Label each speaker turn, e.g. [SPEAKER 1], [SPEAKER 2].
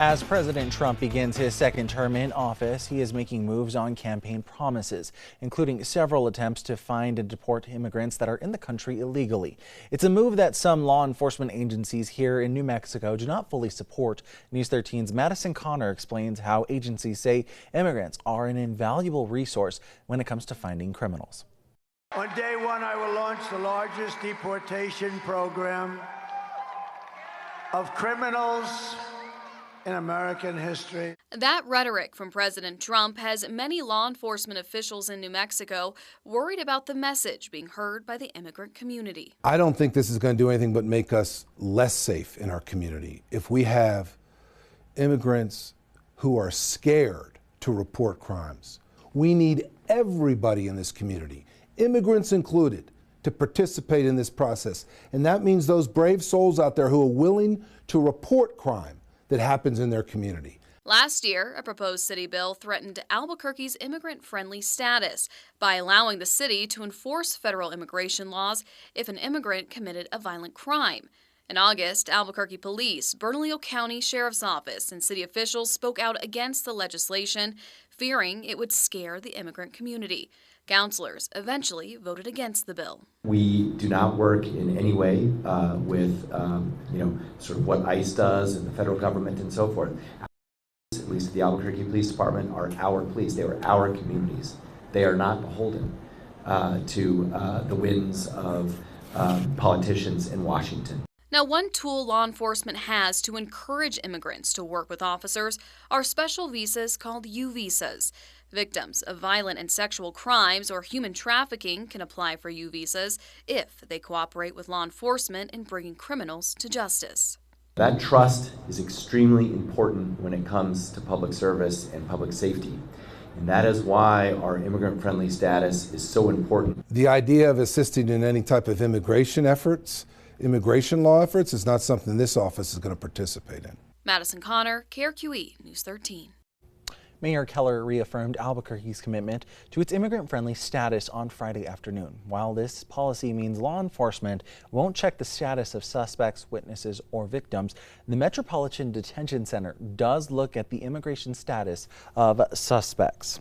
[SPEAKER 1] As President Trump begins his second term in office, he is making moves on campaign promises, including several attempts to find and deport immigrants that are in the country illegally. It's a move that some law enforcement agencies here in New Mexico do not fully support. News 13's Madison Connor explains how agencies say immigrants are an invaluable resource when it comes to finding criminals.
[SPEAKER 2] On day one, I will launch the largest deportation program of criminals in American history.
[SPEAKER 3] That rhetoric from President Trump has many law enforcement officials in New Mexico worried about the message being heard by the immigrant community.
[SPEAKER 4] I don't think this is going to do anything but make us less safe in our community. If we have immigrants who are scared to report crimes, we need everybody in this community, immigrants included, to participate in this process. And that means those brave souls out there who are willing to report crime that happens in their community.
[SPEAKER 3] Last year, a proposed city bill threatened Albuquerque's immigrant-friendly status by allowing the city to enforce federal immigration laws if an immigrant committed a violent crime. In August, Albuquerque Police, Bernalillo County Sheriff's Office, and city officials spoke out against the legislation, fearing it would scare the immigrant community. Councilors eventually voted against the bill.
[SPEAKER 5] We do not work in any way with, sort of what ICE does and the federal government and so forth. At least the Albuquerque Police Department are our police. They are our communities. They are not beholden to the whims of politicians in Washington.
[SPEAKER 3] Now, one tool law enforcement has to encourage immigrants to work with officers are special visas called U visas. Victims of violent and sexual crimes or human trafficking can apply for U visas if they cooperate with law enforcement in bringing criminals to justice.
[SPEAKER 5] That trust is extremely important when it comes to public service and public safety. And that is why our immigrant-friendly status is so important.
[SPEAKER 4] The idea of assisting in any type of immigration law efforts, is not something this office is going to participate in.
[SPEAKER 3] Madison Connor, KRQE News 13.
[SPEAKER 1] Mayor Keller reaffirmed Albuquerque's commitment to its immigrant-friendly status on Friday afternoon. While this policy means law enforcement won't check the status of suspects, witnesses, or victims, the Metropolitan Detention Center does look at the immigration status of suspects.